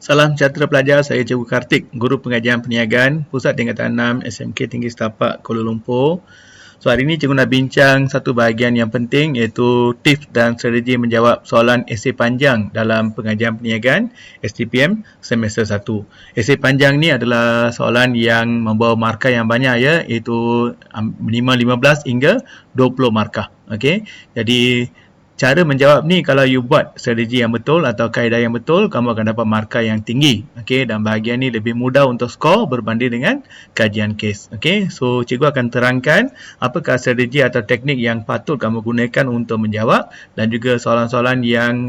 Salam sejahtera pelajar, saya Cikgu Kartik, Guru Pengajian Perniagaan, Pusat Tingkatan 6 SMK Tinggi Setapak Kuala Lumpur. So, hari ini Cikgu nak bincang satu bahagian yang penting iaitu tips dan strategi menjawab soalan esei panjang dalam Pengajian Perniagaan STPM semester 1. Esei panjang ni adalah soalan yang membawa markah yang banyak ya, iaitu minimum 15 hingga 20 markah. Okey. Jadi cara menjawab ni kalau you buat strategi yang betul atau kaedah yang betul, kamu akan dapat markah yang tinggi. Okey, dan bahagian ni lebih mudah untuk skor berbanding dengan kajian kes. Okey, so cikgu akan terangkan apakah strategi atau teknik yang patut kamu gunakan untuk menjawab dan juga soalan-soalan yang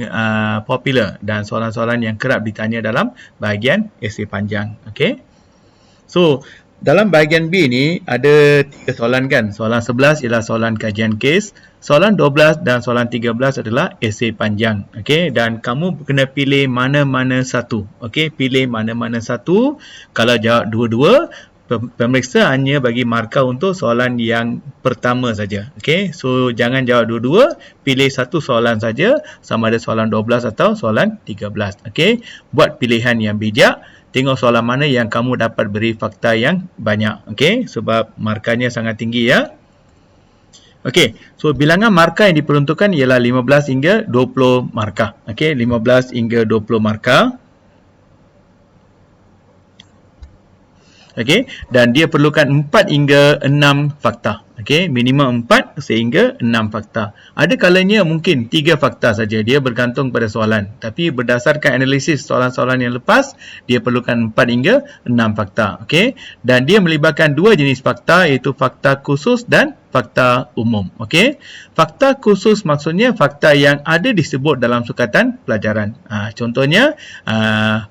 popular dan soalan-soalan yang kerap ditanya dalam bahagian esei panjang. Okey. So, dalam bahagian B ni ada 3 soalan kan. Soalan 11 ialah soalan kajian kes. Soalan 12 dan soalan 13 adalah esei panjang. Okey, dan kamu kena pilih mana-mana satu. Okey, pilih mana-mana satu. Kalau jawab dua-dua, pemeriksa hanya bagi markah untuk soalan yang pertama saja. Okey, so jangan jawab dua-dua, pilih satu soalan saja, sama ada soalan 12 atau soalan 13. Okey, buat pilihan yang bijak. Tengok soalan mana yang kamu dapat beri fakta yang banyak. Okey, sebab markahnya sangat tinggi ya. Okey, so bilangan markah yang diperuntukkan ialah 15 hingga 20 markah. Okey, 15 hingga 20 markah. Okey, dan dia perlukan 4 hingga 6 fakta. Okey, minimum 4 sehingga 6 fakta. Ada kalanya mungkin 3 fakta saja, dia bergantung pada soalan. Tapi berdasarkan analisis soalan-soalan yang lepas, dia perlukan 4 hingga 6 fakta. Okey, dan dia melibatkan 2 jenis fakta, iaitu fakta khusus dan fakta umum. Okey, fakta khusus maksudnya fakta yang ada disebut dalam sukatan pelajaran. Contohnya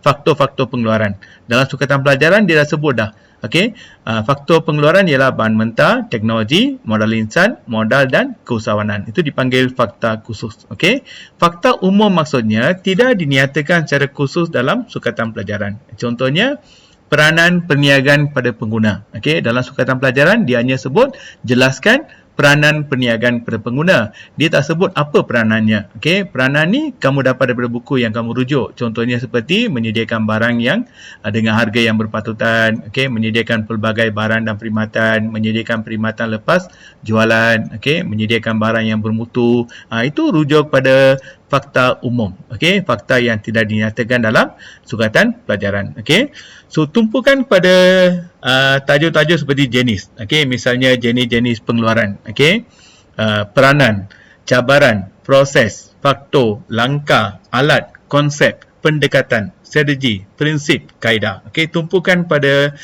faktor-faktor pengeluaran. Dalam sukatan pelajaran dia dah sebut dah. Okey, faktor pengeluaran ialah bahan mentah, teknologi, modal insan, modal dan keusahawanan. Itu dipanggil fakta khusus. Okey, fakta umum maksudnya tidak dinyatakan secara khusus dalam sukatan pelajaran. Contohnya peranan perniagaan pada pengguna. Okey, dalam sukatan pelajaran dia hanya sebut jelaskan peranan perniagaan pada pengguna. Dia tak sebut apa peranannya. Okey, peranan ni kamu dapat daripada buku yang kamu rujuk. Contohnya seperti menyediakan barang yang dengan harga yang berpatutan, okey, menyediakan pelbagai barang dan perkhidmatan, menyediakan perkhidmatan lepas jualan, okey, menyediakan barang yang bermutu. Itu rujuk pada fakta umum. Okey, fakta yang tidak dinyatakan dalam sukatan pelajaran. Okey. So tumpukan pada tajuk-tajuk seperti jenis. Okey, misalnya jenis-jenis pengeluaran. Okey. Peranan, cabaran, proses, faktor, langkah, alat, konsep, pendekatan, strategi, prinsip, kaedah. Okey, tumpukan pada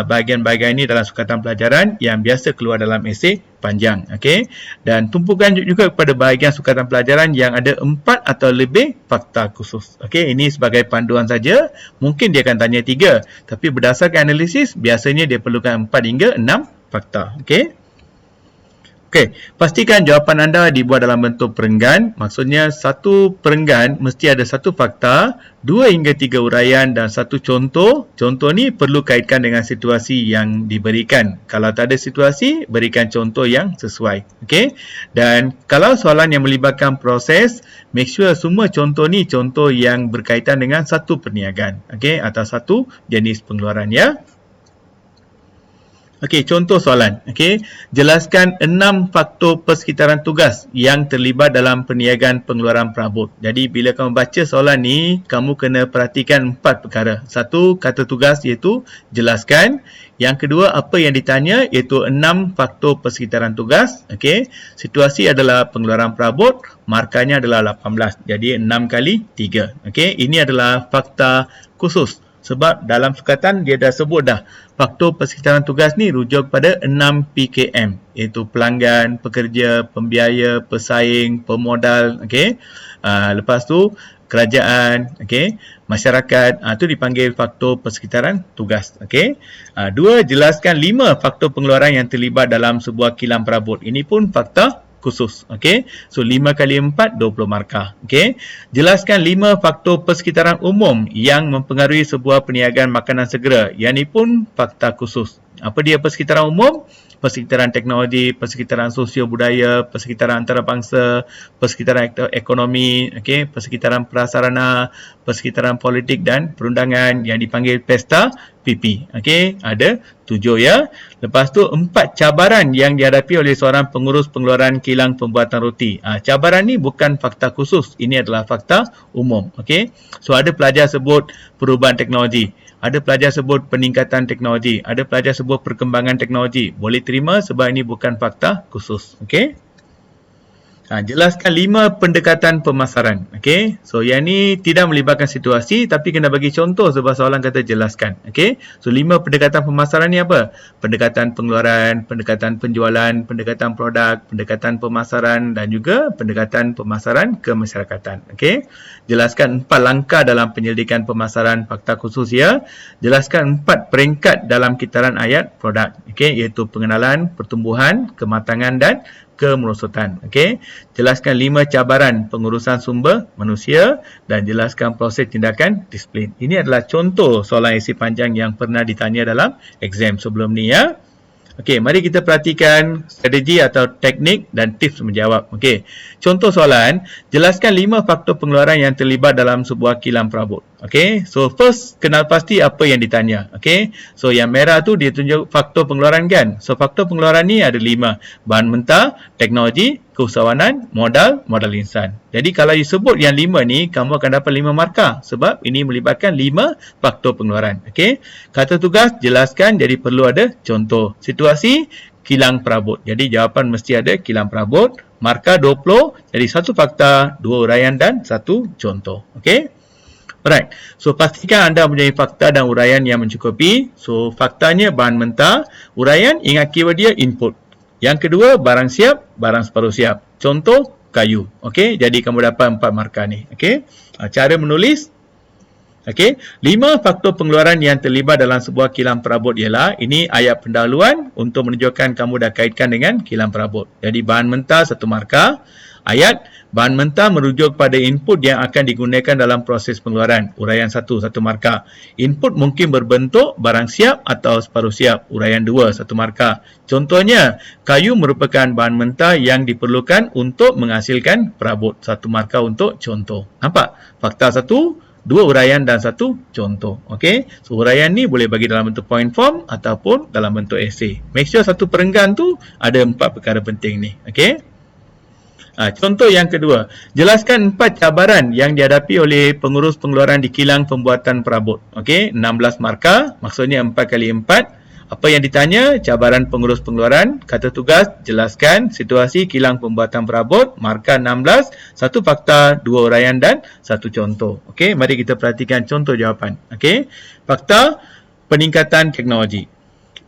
bahagian-bahagian ini dalam sukatan pelajaran yang biasa keluar dalam esei panjang. Okey, dan tumpukan juga kepada bahagian sukatan pelajaran yang ada 4 atau lebih fakta khusus. Okey, ini sebagai panduan saja. Mungkin dia akan tanya 3, tapi berdasarkan analisis biasanya dia perlukan 4 hingga 6 fakta. Okey. Okey, pastikan jawapan anda dibuat dalam bentuk perenggan. Maksudnya satu perenggan mesti ada satu fakta, 2 hingga 3 uraian dan satu contoh. Contoh ni perlu kaitkan dengan situasi yang diberikan. Kalau tak ada situasi, berikan contoh yang sesuai. Okey. Dan kalau soalan yang melibatkan proses, make sure semua contoh ni contoh yang berkaitan dengan satu perniagaan. Okey, atau satu jenis pengeluaran ya. Okey, contoh soalan. Okey, jelaskan 6 faktor persekitaran tugas yang terlibat dalam perniagaan pengeluaran perabot. Jadi, bila kamu baca soalan ni, kamu kena perhatikan 4 perkara. Satu, kata tugas iaitu jelaskan. Yang kedua, apa yang ditanya iaitu 6 faktor persekitaran tugas. Okey, situasi adalah pengeluaran perabot, markahnya adalah 18. Jadi, 6 kali 3. Okey, ini adalah fakta khusus. Sebab dalam sukatan dia dah sebut dah faktor persekitaran tugas ni rujuk pada 6 PKM, iaitu pelanggan, pekerja, pembiaya, pesaing, pemodal. Okey. Lepas tu kerajaan, okey, masyarakat, itu dipanggil faktor persekitaran tugas. Okey. 2, jelaskan 5 faktor pengeluaran yang terlibat dalam sebuah kilang perabot. Ini pun fakta khusus. Okey. So 5 kali 4 20 markah. Okey. Jelaskan 5 faktor persekitaran umum yang mempengaruhi sebuah perniagaan makanan segera. Yang ini pun fakta khusus. Apa dia persekitaran umum? Persekitaran teknologi, persekitaran sosio budaya, persekitaran antarabangsa, persekitaran ekonomi, okey, persekitaran prasarana, persekitaran politik dan perundangan yang dipanggil pesta PP. Okey, ada 7 ya. Lepas tu 4 cabaran yang dihadapi oleh seorang pengurus pengeluaran kilang pembuatan roti. Cabaran ni bukan fakta khusus, ini adalah fakta umum. Okey. So ada pelajar sebut perubahan teknologi, ada pelajar sebut peningkatan teknologi, ada pelajar sebut perkembangan teknologi. Boleh terima sebab ini bukan fakta khusus. Okey. Jelaskan 5 pendekatan pemasaran. Okey. So yang ni tidak melibatkan situasi tapi kena bagi contoh sebab soalan kata jelaskan. Okey. So 5 pendekatan pemasaran ni apa? Pendekatan pengeluaran, pendekatan penjualan, pendekatan produk, pendekatan pemasaran dan juga pendekatan pemasaran kemasyarakatan. Okey. Jelaskan 4 langkah dalam penyelidikan pemasaran fakta khusus ya. Jelaskan 4 peringkat dalam kitaran ayat produk. Okey, iaitu pengenalan, pertumbuhan, kematangan dan kemerosotan. Okey. Jelaskan 5 cabaran pengurusan sumber manusia dan jelaskan proses tindakan disiplin. Ini adalah contoh soalan esei panjang yang pernah ditanya dalam exam sebelum ni ya. Okey, mari kita perhatikan strategi atau teknik dan tips menjawab. Okey. Contoh soalan, jelaskan 5 faktor pengeluaran yang terlibat dalam sebuah kilang perabot. Okey. So first kenal pasti apa yang ditanya. Okey. So yang merah tu dia tunjuk faktor pengeluaran kan. So faktor pengeluaran ni ada 5. Bahan mentah, teknologi, keusahawanan, modal insan. Jadi kalau disebut yang 5 ni, kamu akan dapat 5 markah sebab ini melibatkan 5 faktor pengeluaran. Okey. Kata tugas jelaskan, jadi perlu ada contoh. Situasi kilang perabot. Jadi jawapan mesti ada kilang perabot. Markah 20, jadi 1 fakta, 2 uraian dan 1 contoh. Okey. Alright, so pastikan anda mempunyai fakta dan uraian yang mencukupi. So faktanya bahan mentah, uraian ingat keyword dia input. Yang kedua barang siap, barang separuh siap. Contoh kayu. Okey, jadi kamu dapat 4 markah ni. Okey. Cara menulis. Okey, 5 faktor pengeluaran yang terlibat dalam sebuah kilang perabot ialah, ini ayat pendahuluan untuk menunjukkan kamu dah kaitkan dengan kilang perabot. Jadi bahan mentah 1 markah. Ayat bahan mentah merujuk pada input yang akan digunakan dalam proses pengeluaran. Uraian 1 markah. Input mungkin berbentuk barang siap atau separuh siap. Uraian 2 1 markah. Contohnya, kayu merupakan bahan mentah yang diperlukan untuk menghasilkan perabot. 1 markah untuk contoh. Nampak? Fakta 1, 2 uraian dan 1 contoh. Okey. So uraian ni boleh bagi dalam bentuk point form ataupun dalam bentuk esei. Make sure satu perenggan tu ada 4 perkara penting ni. Okey. Contoh yang kedua, jelaskan 4 cabaran yang dihadapi oleh pengurus pengeluaran di kilang pembuatan perabot. Okey, 16 markah, maksudnya 4 kali 4. Apa yang ditanya? Cabaran pengurus pengeluaran. Kata tugas, jelaskan situasi kilang pembuatan perabot. Markah 16, 1 fakta, 2 uraian dan 1 contoh. Okey, mari kita perhatikan contoh jawapan. Okey, fakta peningkatan teknologi.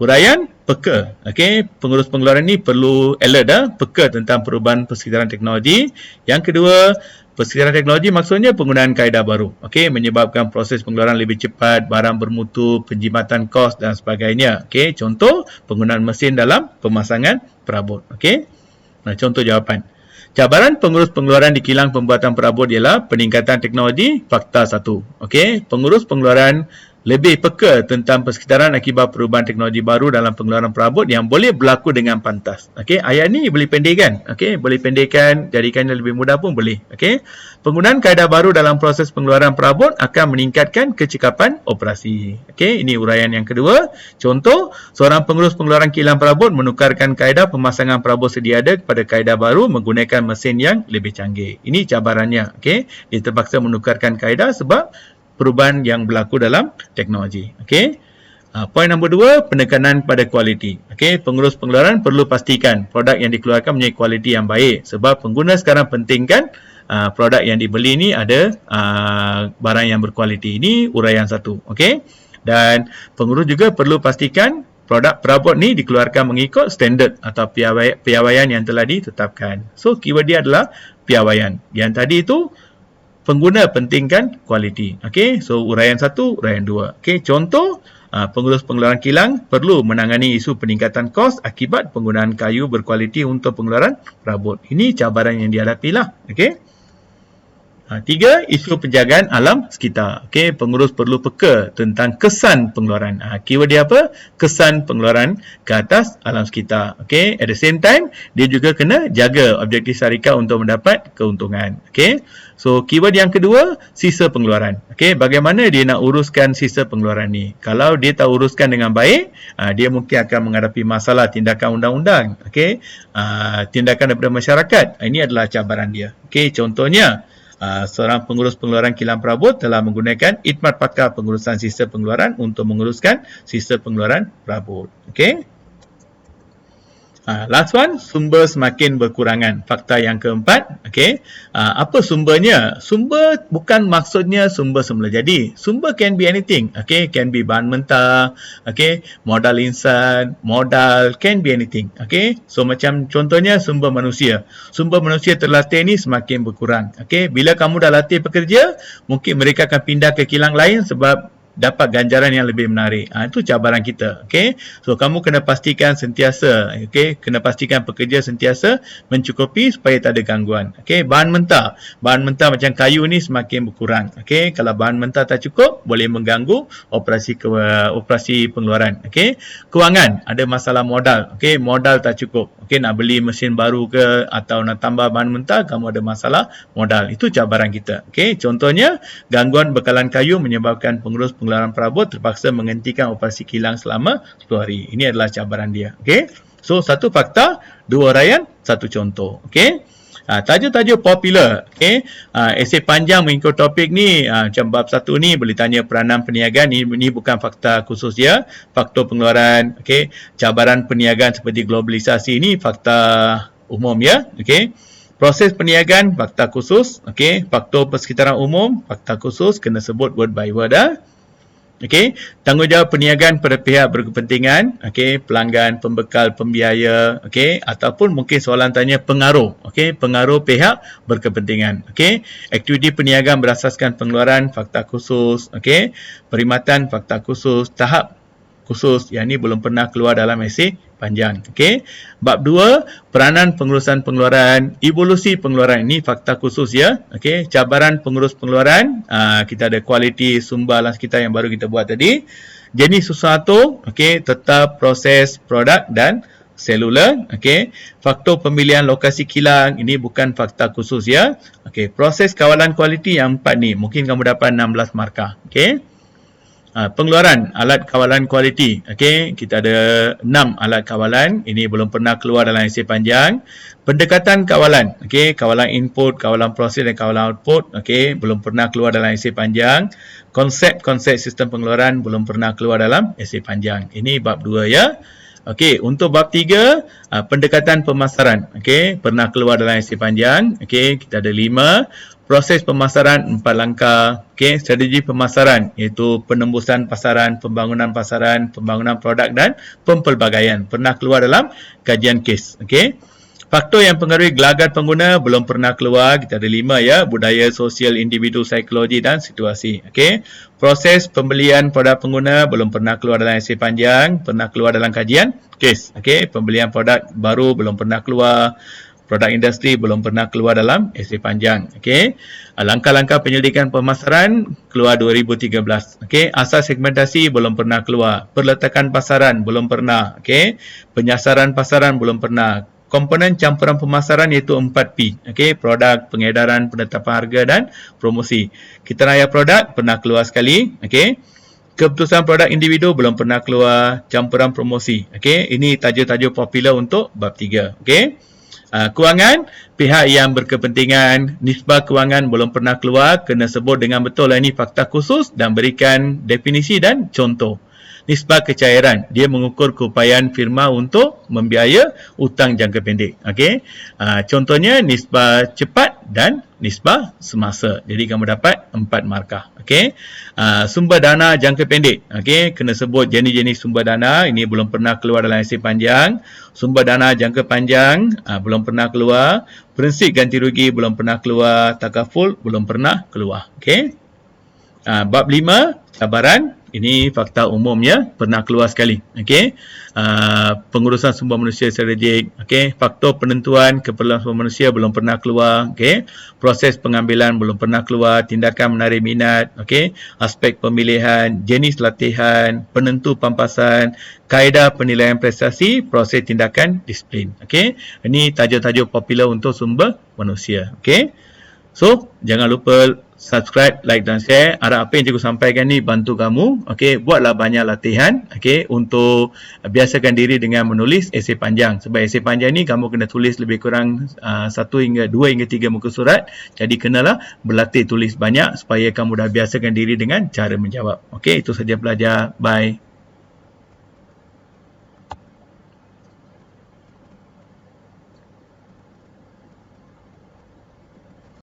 Uraian, peka. Okey, pengurus pengeluaran ni perlu alert peka tentang perubahan persekitaran teknologi. Yang kedua, persekitaran teknologi maksudnya penggunaan kaedah baru. Okey, menyebabkan proses pengeluaran lebih cepat, barang bermutu, penjimatan kos dan sebagainya. Okey, contoh penggunaan mesin dalam pemasangan perabot. Okey. Contoh jawapan. Cabaran pengurus pengeluaran di kilang pembuatan perabot ialah peningkatan teknologi. Fakta 1. Okey, pengurus pengeluaran lebih peka tentang persekitaran akibat perubahan teknologi baru dalam pengeluaran perabot yang boleh berlaku dengan pantas. Okey, ayat ni boleh pendekkan. Okey, boleh pendekkan, jadikannya lebih mudah pun boleh. Okey. Penggunaan kaedah baru dalam proses pengeluaran perabot akan meningkatkan kecekapan operasi. Okey, ini uraian yang kedua. Contoh, seorang pengurus pengeluaran kilang perabot menukarkan kaedah pemasangan perabot sedia ada kepada kaedah baru menggunakan mesin yang lebih canggih. Ini cabarannya. Okey, dia terpaksa menukarkan kaedah sebab perubahan yang berlaku dalam teknologi. Okey. Poin nombor 2, penekanan pada kualiti. Okey, pengurus pengeluaran perlu pastikan produk yang dikeluarkan mempunyai kualiti yang baik sebab pengguna sekarang pentingkan produk yang dibeli ni ada barang yang berkualiti. Ini uraian 1. Okey. Dan pengurus juga perlu pastikan produk perabot ni dikeluarkan mengikut standard atau piawaian yang telah ditetapkan. So keyword dia adalah piawaian. Yang tadi itu pengguna pentingkan kualiti. Okey, so uraian 1, uraian 2. Okey, contoh, pengurus pengeluaran kilang perlu menangani isu peningkatan kos akibat penggunaan kayu berkualiti untuk pengeluaran perabot. Ini cabaran yang dihadapilah. Okey. Tiga, isu penjagaan alam sekitar. Okey, pengurus perlu peka tentang kesan pengeluaran. Keyword dia apa? Kesan pengeluaran ke atas alam sekitar. Okey, at the same time, dia juga kena jaga objektif syarikat untuk mendapat keuntungan. Okey, so keyword yang kedua, sisa pengeluaran. Okey, bagaimana dia nak uruskan sisa pengeluaran ni? Kalau dia tak uruskan dengan baik, dia mungkin akan menghadapi masalah tindakan undang-undang. Okey, tindakan daripada masyarakat. Ini adalah cabaran dia. Okey, contohnya, seorang pengurus pengeluaran kilang perabot telah menggunakan khidmat pakar pengurusan sisa pengeluaran untuk menguruskan sisa pengeluaran perabot. Okey. Last one, sumber semakin berkurangan. Fakta yang keempat, okey. Apa sumbernya? Sumber bukan maksudnya sumber semula jadi. Sumber can be anything. Okey, can be bahan mentah, okey, modal insan, modal, can be anything. Okey. So macam contohnya sumber manusia. Sumber manusia terlatih ni semakin berkurang. Okey, bila kamu dah latih pekerja, mungkin mereka akan pindah ke kilang lain sebab dapat ganjaran yang lebih menarik. Itu cabaran kita. Okay? So, kamu kena pastikan sentiasa. Okay? Kena pastikan pekerja sentiasa mencukupi supaya tak ada gangguan. Okay? Bahan mentah. Bahan mentah macam kayu ni semakin berkurang. Okay? Kalau bahan mentah tak cukup, boleh mengganggu operasi pengeluaran. Okay? Kewangan. Ada masalah modal. Okay? Modal tak cukup. Okay? Nak beli mesin baru ke atau nak tambah bahan mentah, kamu ada masalah modal. Itu cabaran kita. Okay? Contohnya, gangguan bekalan kayu menyebabkan pengurus pengeluaran perabot terpaksa menghentikan operasi kilang selama 10 hari. Ini adalah cabaran dia. Okey. So, satu fakta, dua uraian, satu contoh. Okey. Tajuk-tajuk popular. Okey. Esei panjang mengikut topik ni, macam bab 1 ni boleh tanya peranan perniagaan. Ini bukan fakta khusus dia. Faktor pengeluaran, okey. Cabaran perniagaan seperti globalisasi ni fakta umum ya. Okey. Proses perniagaan, fakta khusus. Okey. Faktor persekitaran umum, fakta khusus. Kena sebut word by word Okey, tanggungjawab perniagaan pada pihak berkepentingan, okey, pelanggan, pembekal, pembiaya, okey, ataupun mungkin soalan tanya pengaruh, okey, pengaruh pihak berkepentingan, okey, aktiviti perniagaan berasaskan pengeluaran, fakta khusus, okey, perkhidmatan, fakta khusus, tahap khusus yang ni belum pernah keluar dalam esei panjang. Okey. Bab 2, peranan pengurusan pengeluaran, evolusi pengeluaran. Ini fakta khusus ya. Okey, cabaran pengurus pengeluaran, kita ada kualiti sumber alam sekitar yang baru kita buat tadi. Jenis sesuatu, okey, tetap, proses, produk dan seluler. Okey. Faktor pemilihan lokasi kilang, ini bukan fakta khusus ya. Okey, proses kawalan kualiti yang 4 ni, mungkin kamu dapat 16 markah. Okey. Pengeluaran alat kawalan kualiti. Okey, kita ada 6 alat kawalan. Ini belum pernah keluar dalam esei panjang. Pendekatan kawalan. Okey, kawalan input, kawalan proses dan kawalan output. Okey, belum pernah keluar dalam esei panjang. Konsep sistem pengeluaran belum pernah keluar dalam esei panjang. Ini bab 2 ya. Okey, untuk bab 3, pendekatan pemasaran. Okey, pernah keluar dalam esei panjang. Okey, kita ada 5. Proses pemasaran 4 langkah. Okey, strategi pemasaran iaitu penembusan pasaran, pembangunan produk dan pempelbagaian. Pernah keluar dalam kajian kes. Okey. Faktor yang pengaruhi gelagat pengguna belum pernah keluar. Kita ada 5 ya. Budaya, sosial, individu, psikologi dan situasi. Okey. Proses pembelian produk pengguna belum pernah keluar dalam esei panjang. Pernah keluar dalam kajian kes. Okey. Pembelian produk baru belum pernah keluar. Produk industri belum pernah keluar dalam esei panjang. Okey. Langkah-langkah penyelidikan pemasaran keluar 2013. Okey. Asas segmentasi belum pernah keluar. Perletakan pasaran belum pernah. Okey. Penyasaran pasaran belum pernah. Komponen campuran pemasaran iaitu 4P. Okey, produk, pengedaran, penetapan harga dan promosi. Kita raya produk pernah keluar sekali. Okey. Keputusan produk individu belum pernah keluar. Campuran promosi. Okey, ini tajuk-tajuk popular untuk bab 3. Okey. Kewangan, pihak yang berkepentingan, nisbah kewangan belum pernah keluar. Kena sebut dengan betul ini fakta khusus dan berikan definisi dan contoh. Nisbah kecairan, dia mengukur keupayaan firma untuk membiaya hutang jangka pendek. Okey. Contohnya nisbah cepat dan nisbah semasa. Jadi kamu dapat 4 markah. Okey. Sumber dana jangka pendek. Okey, kena sebut jenis-jenis sumber dana. Ini belum pernah keluar dalam esei panjang. Sumber dana jangka panjang belum pernah keluar. Prinsip ganti rugi belum pernah keluar. Takaful belum pernah keluar. Okey. Bab 5, cabaran Ini fakta umumnya pernah keluar sekali. Okey. Pengurusan sumber manusia strategik. Okey. Faktor penentuan keperluan sumber manusia belum pernah keluar. Okey. Proses pengambilan belum pernah keluar. Tindakan menarik minat. Okey. Aspek pemilihan, jenis latihan, penentu pampasan, kaedah penilaian prestasi, proses tindakan, disiplin. Okey. Ini tajuk-tajuk popular untuk sumber manusia. Okey. So, jangan lupa subscribe, like dan share. Harap apa yang cikgu sampaikan ni bantu kamu. Okey, buatlah banyak latihan, okey, untuk biasakan diri dengan menulis esei panjang. Sebab esei panjang ni kamu kena tulis lebih kurang 1 hingga 2 hingga 3 muka surat. Jadi kenalah berlatih tulis banyak supaya kamu dah biasakan diri dengan cara menjawab. Okey, itu saja pelajar. Bye.